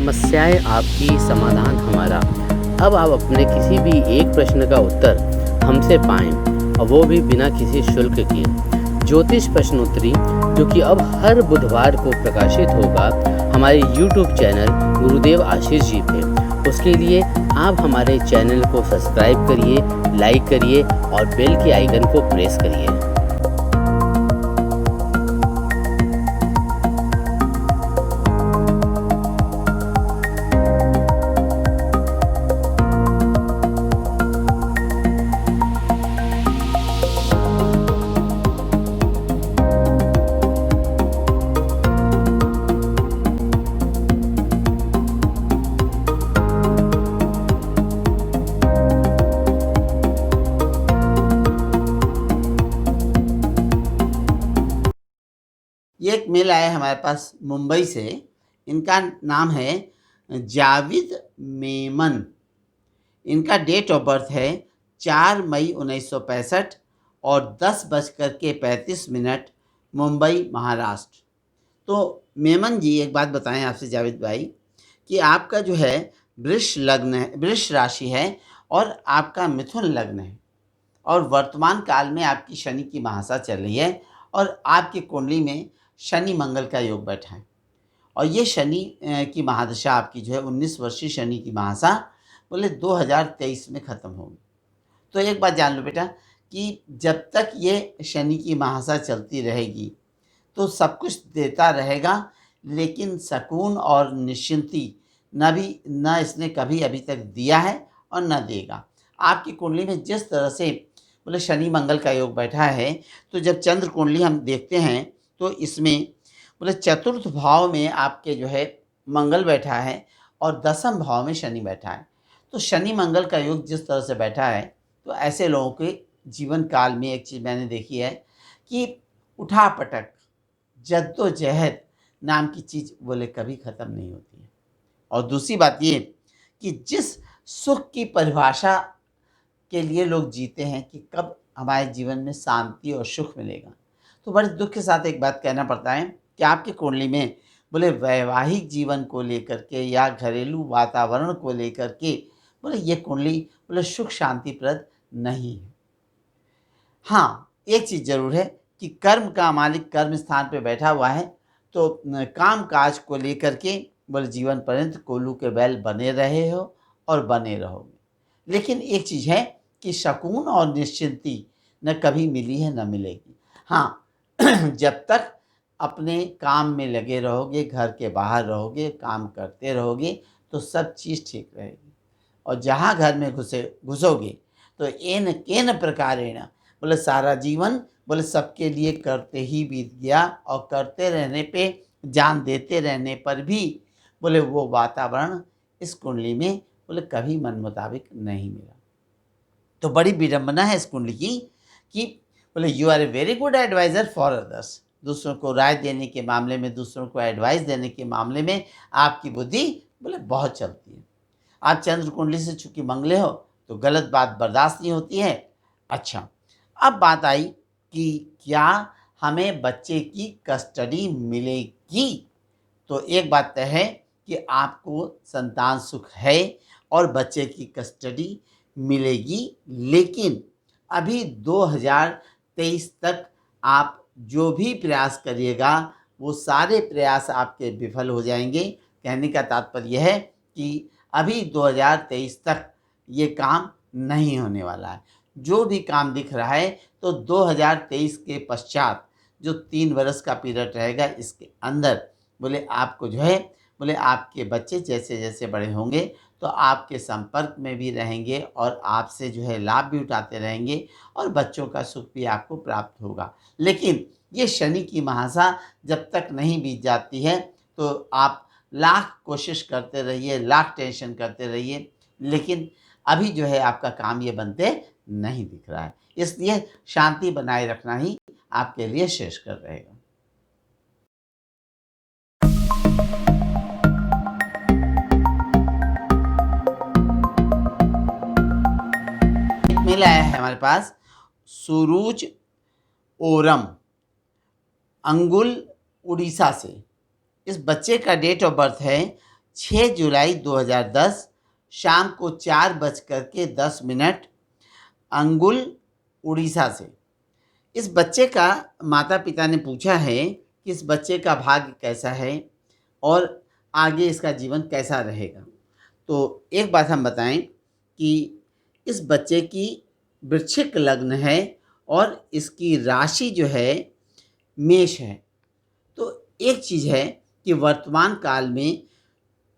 समस्याएं आपकी, समाधान हमारा। अब आप अपने किसी भी एक प्रश्न का उत्तर हमसे पाएं, और वो भी बिना किसी शुल्क के। ज्योतिष प्रश्नोत्तरी, जो कि अब हर बुधवार को प्रकाशित होगा हमारे YouTube चैनल गुरुदेव आशीष जी पे। उसके लिए आप हमारे चैनल को सब्सक्राइब करिए, लाइक करिए और बेल के आइकन को प्रेस करिए। ये एक मेल आया हमारे पास मुंबई से। इनका नाम है जावेद मेमन। इनका डेट ऑफ बर्थ है 4 मई 1965 और 10:35 मुंबई, महाराष्ट्र। तो मेमन जी, एक बात बताएं आपसे जावेद भाई, कि आपका जो है वृष लग्न है, वृष राशि है और आपका मिथुन लग्न है, और वर्तमान काल में आपकी शनि की महादशा चल रही है और आपकी कुंडली में शनि मंगल का योग बैठा है। और ये शनि की महादशा आपकी जो है 19 वर्षीय शनि की महादशा बोले 2023 में ख़त्म होगी। तो एक बात जान लो बेटा, कि जब तक ये शनि की महादशा चलती रहेगी तो सब कुछ देता रहेगा, लेकिन सुकून और निश्चिंती न इसने कभी अभी तक दिया है और न देगा। आपकी कुंडली में जिस तरह से बोले शनि मंगल का योग बैठा है, तो जब चंद्र कुंडली हम देखते हैं तो इसमें बोले चतुर्थ भाव में आपके जो है मंगल बैठा है और दसम भाव में शनि बैठा है। तो शनि मंगल का योग जिस तरह से बैठा है, तो ऐसे लोगों के जीवन काल में एक चीज़ मैंने देखी है कि उठापटक, जद्दोजहद नाम की चीज़ बोले कभी ख़त्म नहीं होती है। और दूसरी बात ये कि जिस सुख की परिभाषा के लिए लोग जीते हैं कि कब हमारे जीवन में शांति और सुख मिलेगा, तो बड़े दुख के साथ एक बात कहना पड़ता है कि आपकी कुंडली में बोले वैवाहिक जीवन को लेकर के या घरेलू वातावरण को लेकर के बोले ये कुंडली बोले सुख शांतिप्रद नहीं है। हाँ, एक चीज़ ज़रूर है कि कर्म का मालिक कर्म स्थान पे बैठा हुआ है, तो काम काज को लेकर के बोले जीवन पर्यंत कोल्हू के बैल बने रहे हो और बने रहोगे। लेकिन एक चीज़ है कि सुकून और निश्चिंती न कभी मिली है न मिलेगी। हाँ, जब तक अपने काम में लगे रहोगे, घर के बाहर रहोगे, काम करते रहोगे, तो सब चीज़ ठीक रहेगी। और जहाँ घर में घुसोगे तो एन केन प्रकारेण बोले सारा जीवन बोले सबके लिए करते ही बीत गया, और करते रहने पे, जान देते रहने पर भी बोले वो वातावरण इस कुंडली में बोले कभी मन मुताबिक नहीं मिला। तो बड़ी विडंबना है इस कुंडली की कि बोले you are a very good adviser for others. दूसरों को राय देने के मामले में, दूसरों को एडवाइस देने के मामले में आपकी बुद्धि बोले बहुत चलती है। आप चंद्र कुंडली से चूंकि मंगले हो तो गलत बात बर्दाश्त नहीं होती है। अच्छा, अब बात आई कि क्या हमें बच्चे की कस्टडी मिलेगी। तो एक बात तय है कि आपको संतान सुख है और बच्चे की कस्टडी मिलेगी, लेकिन अभी 2023 तक आप जो भी प्रयास करिएगा वो सारे प्रयास आपके विफल हो जाएंगे। कहने का तात्पर्य यह है कि अभी 2023 तक ये काम नहीं होने वाला है। जो भी काम दिख रहा है तो 2023 के पश्चात जो 3 वर्ष का पीरियड रहेगा, इसके अंदर बोले आपको जो है बोले आपके बच्चे जैसे जैसे बड़े होंगे तो आपके संपर्क में भी रहेंगे और आपसे जो है लाभ भी उठाते रहेंगे और बच्चों का सुख भी आपको प्राप्त होगा। लेकिन ये शनि की महादशा जब तक नहीं बीत जाती है तो आप लाख कोशिश करते रहिए, लाख टेंशन करते रहिए, लेकिन अभी जो है आपका काम ये बनते नहीं दिख रहा है। इसलिए शांति बनाए रखना ही आपके लिए श्रेष्ठकर रहेगा। एक मेल आया है हमारे पास, सुरुज ओरम, अंगुल, उड़ीसा से। इस बच्चे का डेट ऑफ बर्थ है 6 जुलाई 2010 शाम को 4:10 अंगुल, उड़ीसा से। इस बच्चे का माता-पिता ने पूछा है कि इस बच्चे का भाग्य कैसा है और आगे इसका जीवन कैसा रहेगा। तो एक बात हम बताएं कि इस बच्चे की वृश्चिक लग्न है और इसकी राशि जो है मेष है। तो एक चीज़ है कि वर्तमान काल में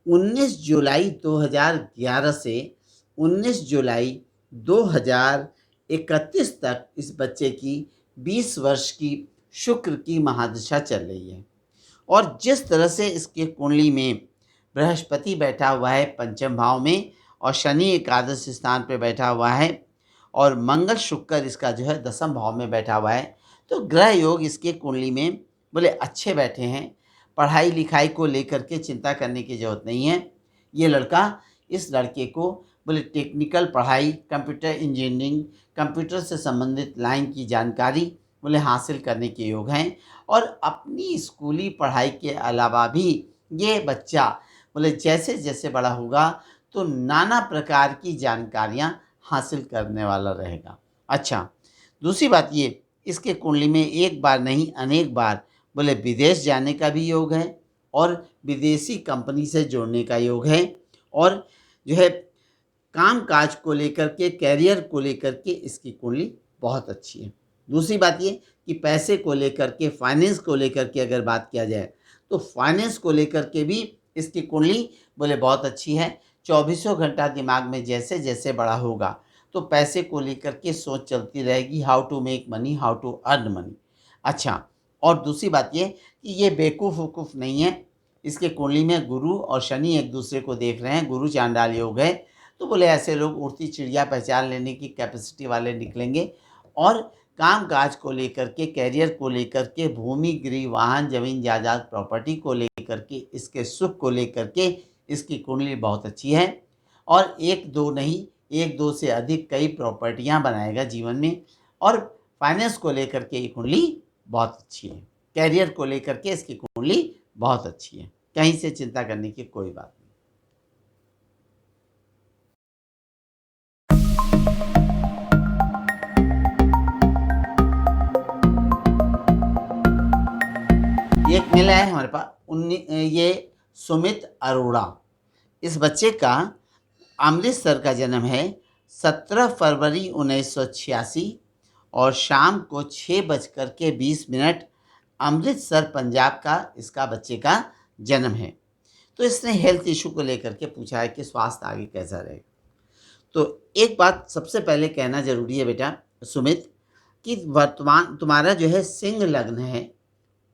19 जुलाई 2011 से 19 जुलाई 2031 तक इस बच्चे की 20 वर्ष की शुक्र की महादशा चल रही है। और जिस तरह से इसके कुंडली में बृहस्पति बैठा हुआ है पंचम भाव में और शनि एकादश स्थान पे बैठा हुआ है और मंगल शुक्र इसका जो है दसम भाव में बैठा हुआ है, तो ग्रह योग इसके कुंडली में बोले अच्छे बैठे हैं। पढ़ाई लिखाई को लेकर के चिंता करने की ज़रूरत नहीं है। ये लड़का, इस लड़के को बोले टेक्निकल पढ़ाई, कंप्यूटर इंजीनियरिंग, कंप्यूटर से संबंधित लाइन की जानकारी बोले हासिल करने के योग हैं। और अपनी स्कूली पढ़ाई के अलावा भी ये बच्चा बोले जैसे जैसे बड़ा होगा तो नाना प्रकार की जानकारियाँ हासिल करने वाला रहेगा। अच्छा, दूसरी बात ये, इसके कुंडली में एक बार नहीं अनेक बार बोले विदेश जाने का भी योग है और विदेशी कंपनी से जोड़ने का योग है और जो है काम काज को लेकर के, कैरियर को लेकर के इसकी कुंडली बहुत अच्छी है। दूसरी बात ये कि पैसे को लेकर के, फाइनेंस को लेकर के अगर बात किया जाए तो फाइनेंस को लेकर के भी इसकी कुंडली बोले बहुत अच्छी है। 24 घंटा दिमाग में जैसे जैसे बड़ा होगा तो पैसे को लेकर के सोच चलती रहेगी, how to make money, how to earn money. अच्छा, और दूसरी बात ये कि ये बेवकूफ़ वकूफ़ नहीं है। इसके कुंडली में गुरु और शनि एक दूसरे को देख रहे हैं, गुरु चांडाल योग है, तो बोले ऐसे लोग उड़ती चिड़िया पहचान लेने की कैपेसिटी वाले निकलेंगे। और काम काज को लेकर के, कैरियर को लेकर के, भूमि गृह वाहन जमीन जायदाद प्रॉपर्टी को लेकर के, इसके सुख को लेकर के इसकी कुंडली बहुत अच्छी है। और एक दो नहीं, एक दो से अधिक कई प्रॉपर्टियां बनाएगा जीवन में। और फाइनेंस को लेकर के ये कुंडली बहुत अच्छी है। कैरियर को लेकर के इसकी कुंडली बहुत अच्छी है, कहीं से चिंता करने की कोई बात नहीं। एक मिला है हमारे पास ये सुमित अरोड़ा। इस बच्चे का अमृतसर का जन्म है 17 फरवरी 1986 और शाम को 6:20 अमृतसर पंजाब का इसका बच्चे का जन्म है। तो इसने हेल्थ इशू को लेकर के पूछा है कि स्वास्थ्य आगे कैसा रहेगा। तो एक बात सबसे पहले कहना जरूरी है बेटा सुमित, कि वर्तमान तुम्हारा जो है सिंह लग्न है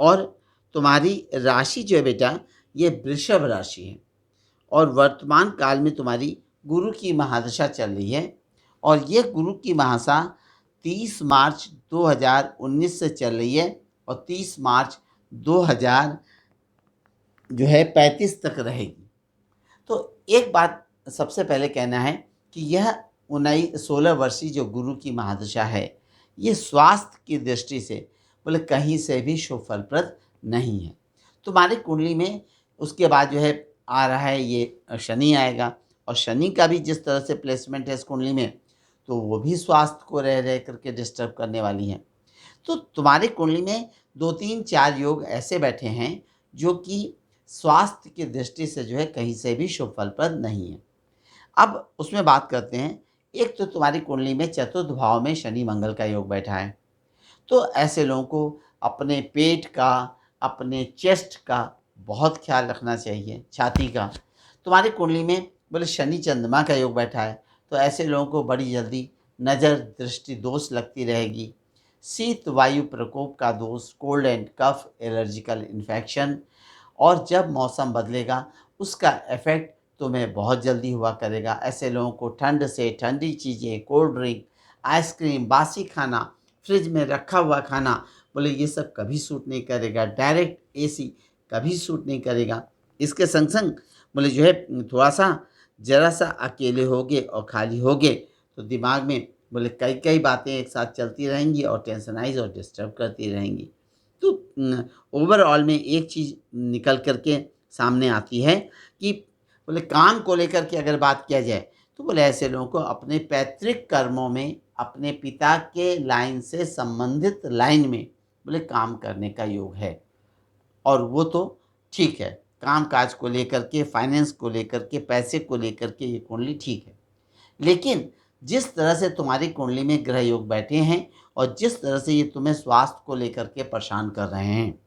और तुम्हारी राशि जो है बेटा ये वृषभ राशि है और वर्तमान काल में तुम्हारी गुरु की महादशा चल रही है। और ये गुरु की महादशा 30 मार्च 2019 से चल रही है और 30 मार्च 2035 तक रहेगी। तो एक बात सबसे पहले कहना है कि यह 16 वर्षीय जो गुरु की महादशा है ये स्वास्थ्य की दृष्टि से बोले कहीं से भी शुभ फलप्रद नहीं है। तुम्हारी कुंडली में उसके बाद जो है आ रहा है ये शनि आएगा और शनि का भी जिस तरह से प्लेसमेंट है इस कुंडली में तो वो भी स्वास्थ्य को रह रह करके डिस्टर्ब करने वाली है। तो तुम्हारी कुंडली में 2 3 4 योग ऐसे बैठे हैं जो कि स्वास्थ्य की दृष्टि से जो है कहीं से भी शुभ फलप्रद नहीं है। अब उसमें बात करते हैं। एक तो तुम्हारी कुंडली में चतुर्थ भाव में शनि मंगल का योग बैठा है, तो ऐसे लोगों को अपने पेट का, अपने चेस्ट का बहुत ख्याल रखना चाहिए, छाती का। तुम्हारी कुंडली में बोले शनि चंद्रमा का योग बैठा है, तो ऐसे लोगों को बड़ी जल्दी नज़र दृष्टि दोष लगती रहेगी, शीत वायु प्रकोप का दोष, cold and cough, allergical infection, और जब मौसम बदलेगा उसका इफेक्ट तुम्हें बहुत जल्दी हुआ करेगा। ऐसे लोगों को ठंड से ठंडी चीज़ें, कोल्ड ड्रिंक, आइसक्रीम, बासी खाना, फ्रिज में रखा हुआ खाना, बोले ये सब कभी सूट नहीं करेगा। डायरेक्ट एसी कभी सूट नहीं करेगा। इसके संग संग बोले जो है थोड़ा सा ज़रा सा अकेले होगे और खाली होगे तो दिमाग में बोले कई कई बातें एक साथ चलती रहेंगी और टेंशनाइज और डिस्टर्ब करती रहेंगी। तो ओवरऑल में एक चीज़ निकल कर के सामने आती है कि बोले काम को लेकर के अगर बात किया जाए तो बोले ऐसे लोगों को अपने पैतृक कर्मों में अपने पिता के लाइन से संबंधित लाइन में बोले काम करने का योग है। और वो तो ठीक है, काम काज को लेकर के, फाइनेंस को लेकर के, पैसे को लेकर के ये कुंडली ठीक है। लेकिन जिस तरह से तुम्हारी कुंडली में ग्रह योग बैठे हैं और जिस तरह से ये तुम्हें स्वास्थ्य को लेकर के परेशान कर रहे हैं,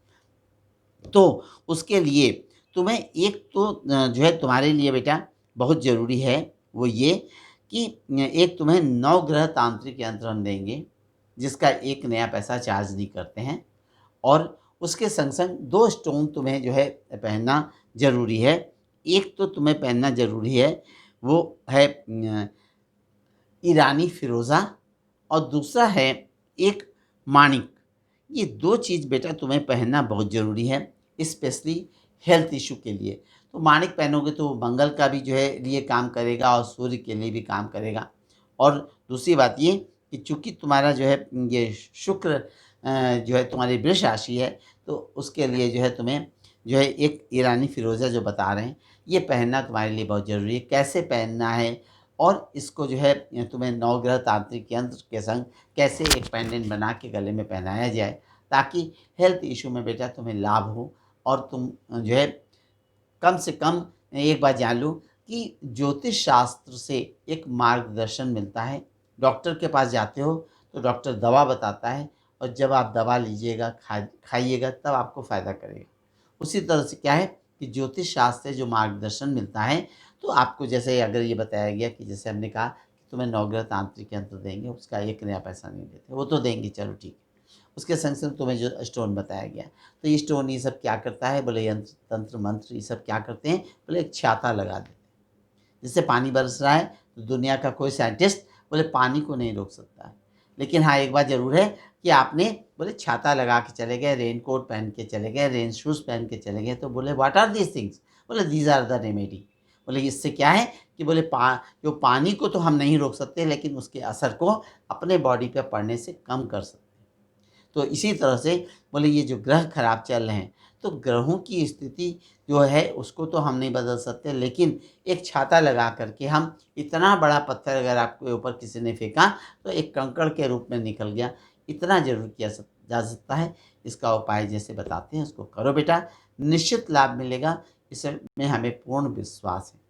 तो उसके लिए तुम्हें एक तो जो है तुम्हारे लिए बेटा बहुत ज़रूरी है वो ये कि एक तुम्हें नवग्रह तांत्रिक यंत्र हम देंगे, जिसका एक नया पैसा चार्ज नहीं करते हैं। और उसके संग-संग 2 स्टोन तुम्हें जो है पहनना ज़रूरी है। एक तो तुम्हें पहनना ज़रूरी है, वो है ईरानी फ़िरोज़ा और दूसरा है एक माणिक। ये 2 चीज़ बेटा तुम्हें पहनना बहुत ज़रूरी है, स्पेशली हेल्थ इश्यू के लिए। तो माणिक पहनोगे तो वो मंगल का भी जो है लिए काम करेगा और सूर्य के लिए भी काम करेगा। और दूसरी बात ये कि चूँकि तुम्हारा जो है ये शुक्र जो है तुम्हारी वृष राशि है, तो उसके लिए जो है तुम्हें जो है एक ईरानी फ़िरोज़ा जो बता रहे हैं, ये पहनना तुम्हारे लिए बहुत ज़रूरी है। कैसे पहनना है और इसको जो है तुम्हें नवग्रह तांत्रिक यंत्र के संग कैसे एक पेंडेंट बना के गले में पहनाया जाए, ताकि हेल्थ इश्यू में बेटा तुम्हें लाभ हो और तुम जो है कम से कम एक बात जान लो कि ज्योतिष शास्त्र से एक मार्गदर्शन मिलता है। डॉक्टर के पास जाते हो तो डॉक्टर दवा बताता है और जब आप दवा लीजिएगा, खाइएगा, तब आपको फ़ायदा करेगा। उसी तरह से क्या है कि ज्योतिष शास्त्र से जो मार्गदर्शन मिलता है, तो आपको जैसे अगर ये बताया गया कि जैसे हमने कहा कि तुम्हें नवग्रह तांत्रिक यंत्र देंगे, उसका एक नया पैसा नहीं देते, वो तो देंगे चलो ठीक है। उसके संग-संग तुम्हें जो स्टोन बताया गया, तो ये स्टोन ये सब क्या करता है, बोले यंत्र, तंत्र, मंत्र ये सब क्या करते हैं, बोले एक छाता लगा देते हैं। जैसे पानी बरस रहा है तो दुनिया का कोई साइंटिस्ट बोले पानी को नहीं रोक सकता है। लेकिन हाँ, एक बात ज़रूर है कि आपने बोले छाता लगा के चले गए, रेनकोट पहन के चले गए, रेन शूज़ पहन के चले गए, तो बोले व्हाट आर दीज़ थिंग्स? बोले दीज़ आर द रेमेडी। बोले इससे क्या है कि बोले जो पानी को तो हम नहीं रोक सकते, लेकिन उसके असर को अपने बॉडी पे पड़ने से कम कर सकते हैं। तो इसी तरह से बोले ये जो ग्रह खराब चल रहे हैं, तो ग्रहों की स्थिति जो है उसको तो हम नहीं बदल सकते, लेकिन एक छाता लगा करके हम, इतना बड़ा पत्थर अगर आपके ऊपर किसी ने फेंका तो एक कंकड़ के रूप में निकल गया, इतना ज़रूर किया जा सकता है। इसका उपाय जैसे बताते हैं उसको करो बेटा, निश्चित लाभ मिलेगा, इसमें हमें पूर्ण विश्वास है।